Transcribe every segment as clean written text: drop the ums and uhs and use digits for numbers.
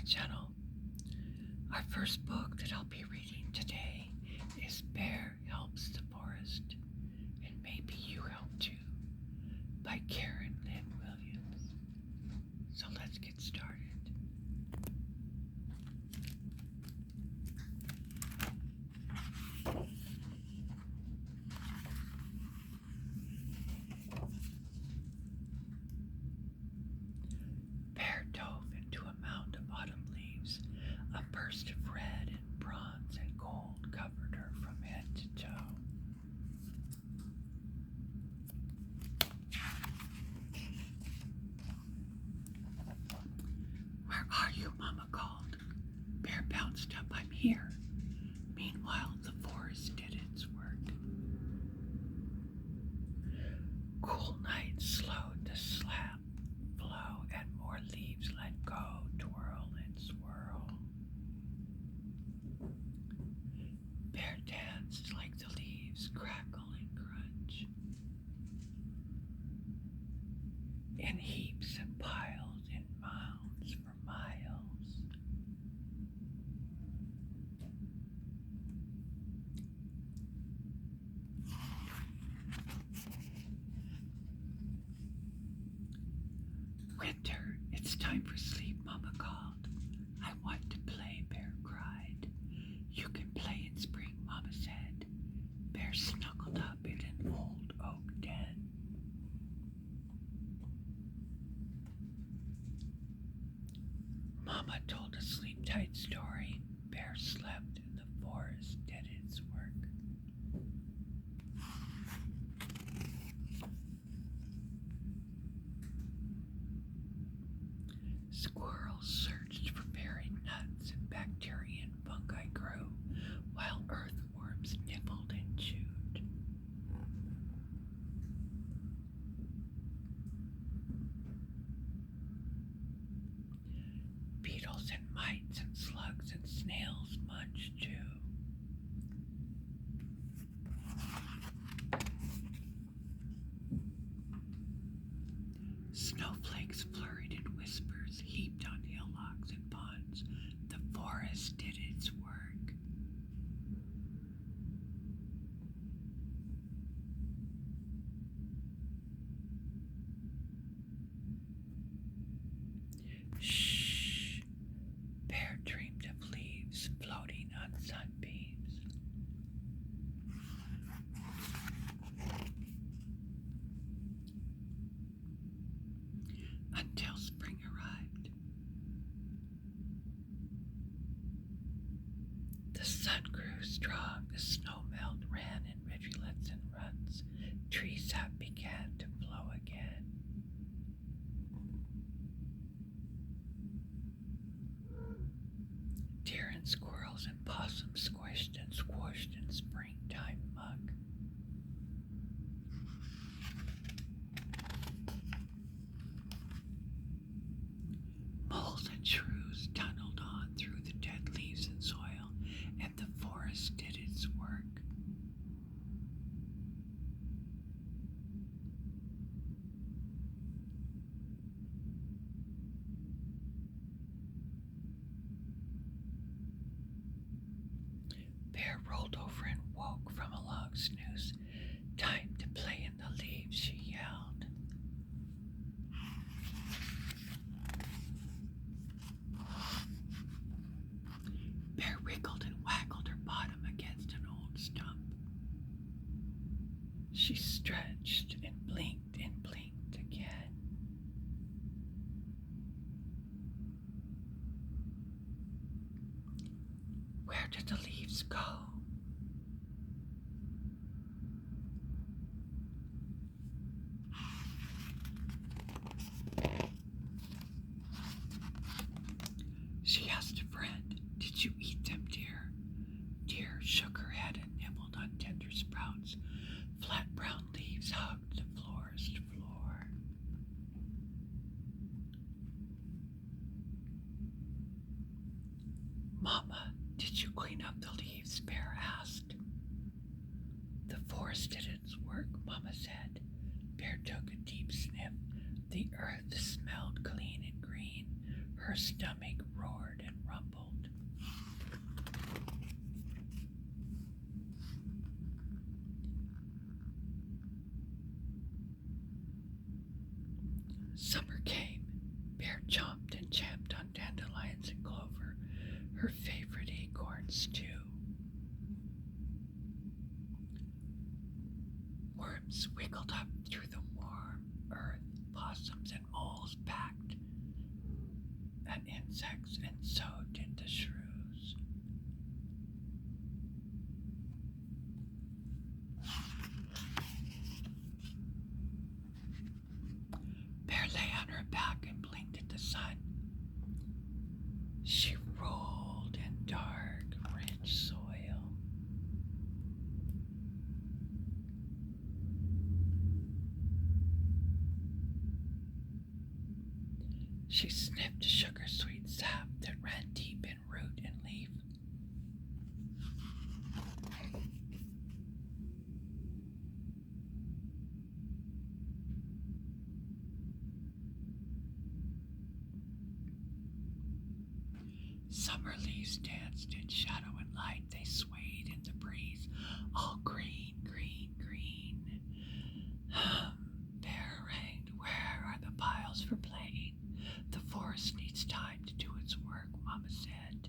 channel. Our first book that I'll be reading today is Bear Helps the Forest, and Maybe You Help Too, by Karen Lynn Williams. So let's get started. Bear dove into a mound of autumn leaves. A burst of red and bronze and gold covered her from head to toe. Where are you, Mama called. Bear bounced up. I'm here. Meanwhile, the forest did its work. Cool night slowed the slap flow, and more leaves let go, twirl and swirl. Bear danced like the leaves crackle and crunch. In heaps and piles, in mounds for miles. Winter, it's time for sleep, Mama called. I want to play, Bear cried. You can play in spring, Mama said. Bear snuggled up in an old oak den. Mama told a sleep-tight story. Bear slept and the forest did its work. Squirrels searched for berry nuts and bacteria and fungi grew, while earthworms nibbled and chewed. Beetles and mites and slugs and snails munched too. Snowflakes flurried in whispers, heaped on hillocks and ponds. The forest did its work. Shh! Bear dreamed of leaves floating on sunbeams. Until spring arrived. The sun grew strong, the snow melt ran in rivulets and runs. Tree sap began to flow again. Deer and squirrels and possums squished and squished in springtime muck. Moles and shrews tunneled on through the dead leaves and soil, and the forest did its work. Bear rolled over and woke from a long snooze. Time to play in the leaves, she yelled. Bear wriggled and waggled her bottom against an old stump. She stretched and blinked again. Where did the leaves go? She asked a friend, did you eat them, dear? Deer shook her head and nibbled on tender sprouts. Flat brown leaves hugged the forest floor. Mama, did you clean up the leaves? Bear asked. The forest did its work, Mama said. Bear took a deep sniff. The earth smelled clean and green. Her stomach roared Summer came. Bear chomped and champed on dandelions and clover, her favorite acorns too. Worms wiggled up through the warm earth, possums and moles packed at insects and sewed into shrews. Bear lay on her back and blinked at the sun. She rolled in dark, rich soil. She sniffed sugar-sweet sap that ran deep in root and leaf. Summer leaves danced in shadow and light. They swayed in the breeze, all green, green, green. Bear rang, where are the piles for playing? The forest needs time to do its work, Mama said.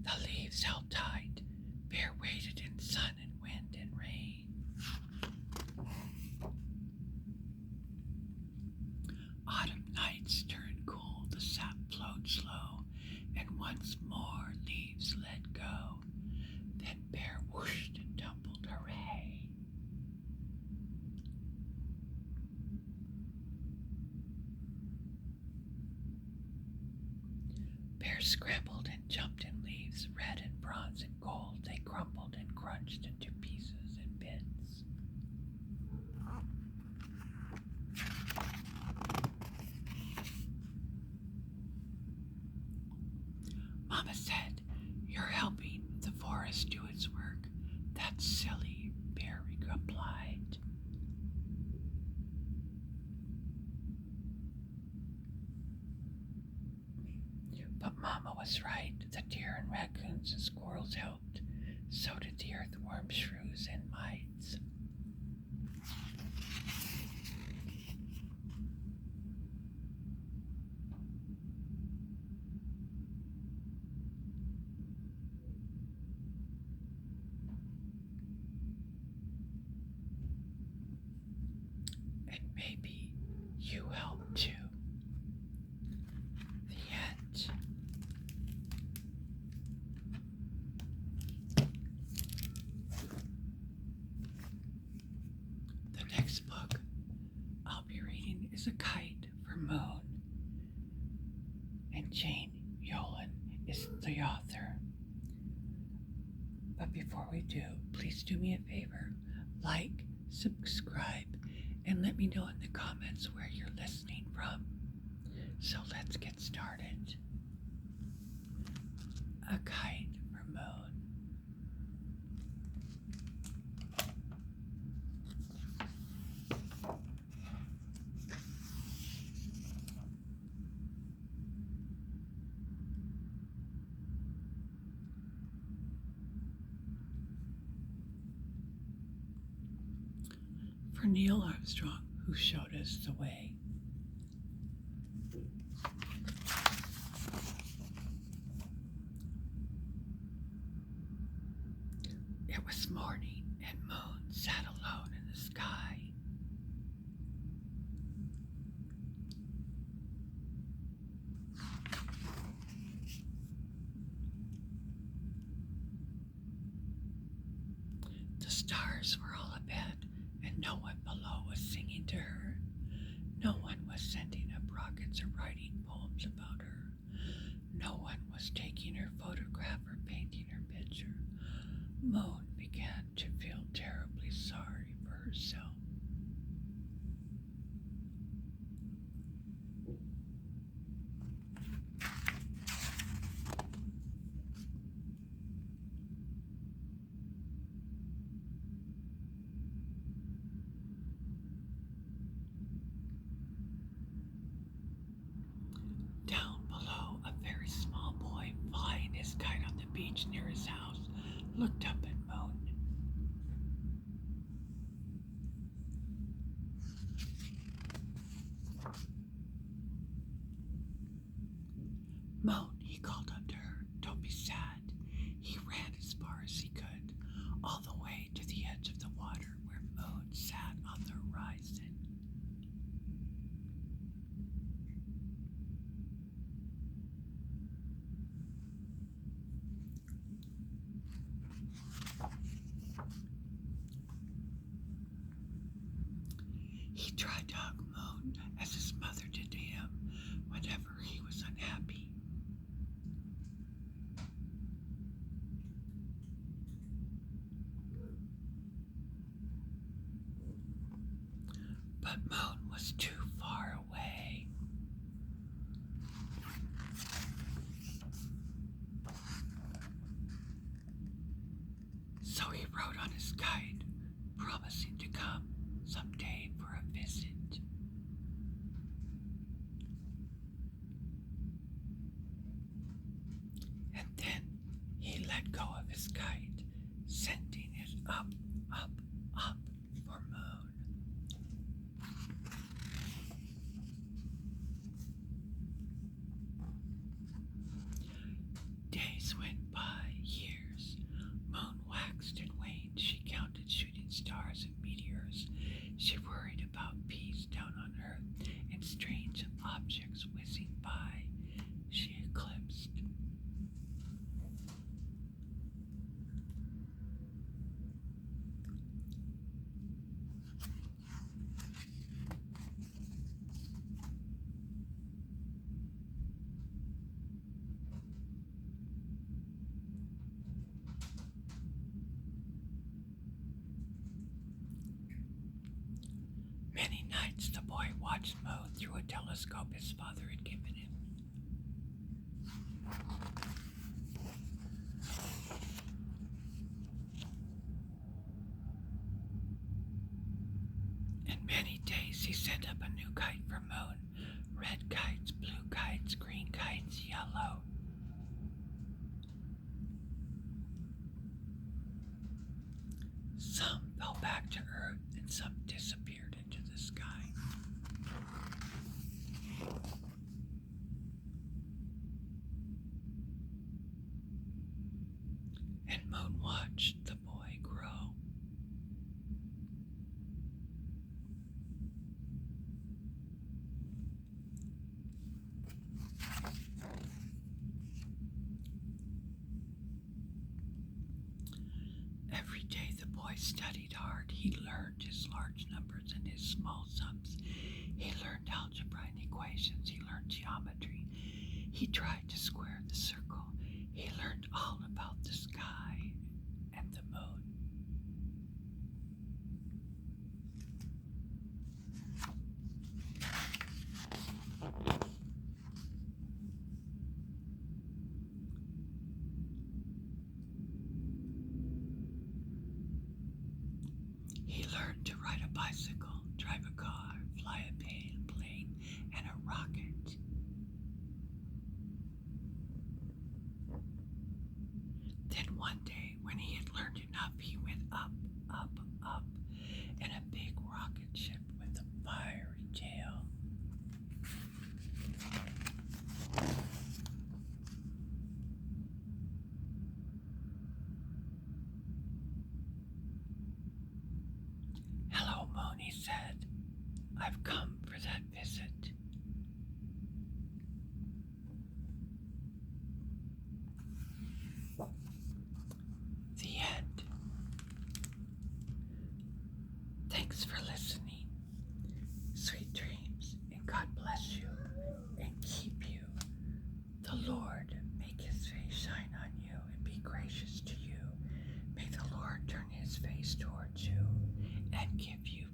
The leaves held tight. Bear waited in sun and wind and rain. Autumn nights turned cool, the sap flowed slow, and once more leaves let go. Then Bear whooshed and tumbled, hooray! Bear scrambled and jumped in leaves, red and bronze and gold. They crumbled and crunched into pieces and bits. Mama said, "You're helping the forest do its work." "That's silly," Bear replied. But Mama was right. The deer and raccoons and squirrels helped. So did the earthworm, shrews, and mites. And maybe you help too. The end. The next book I'll be reading is A Kite for Moon, and Jane Yolen is the author. But before we do, please do me a favor, like, subscribe, and let me know in the comments where you're listening from. So let's get started. A Kite for Moon. For Neil Armstrong, who showed us the way. It was morning, and Moon sat alone in the sky. The stars were all abed, and no one below was singing to her. No one was sending up rockets or writing poems about her. No one was taking her photograph or painting her picture. Moon began to feel terribly sorry for herself. tried to hug Moon as his mother did to him whenever he was unhappy. But Moon was too far away. So he wrote on his kite, promising to come someday for a visit. And then he let go of his kite, sending it up, up, up for Moon. Days went by, years. Moon waxed and waned. She counted shooting stars and meteors. She worried about peace down on Earth and strange objects whizzing by. She eclipsed. Many nights the boy watched Moon through a telescope his father had given him. And many days he sent up a new kite for Moon. Red kites, blue kites, green kites, yellow. Some fell back to Earth and some disappeared into the sky. And Moon watched the boy grow. Every day the boy studied hard. He learned his large numbers and his small sums. He learned algebra and equations. He learned geometry. He tried to square the circle. He learned all about the sky and the moon. He learned to ride a bicycle, drive a car, fly a plane, and a rocket. Then one day, when he had learned enough, he went up, up, up in a big rocket ship with a fiery tail. Hello, Moon, he said. I've come for that visit. The end. Thanks for listening. Sweet dreams, and God bless you and keep you. The Lord make his face shine on you and be gracious to you. May the Lord turn his face towards you and give you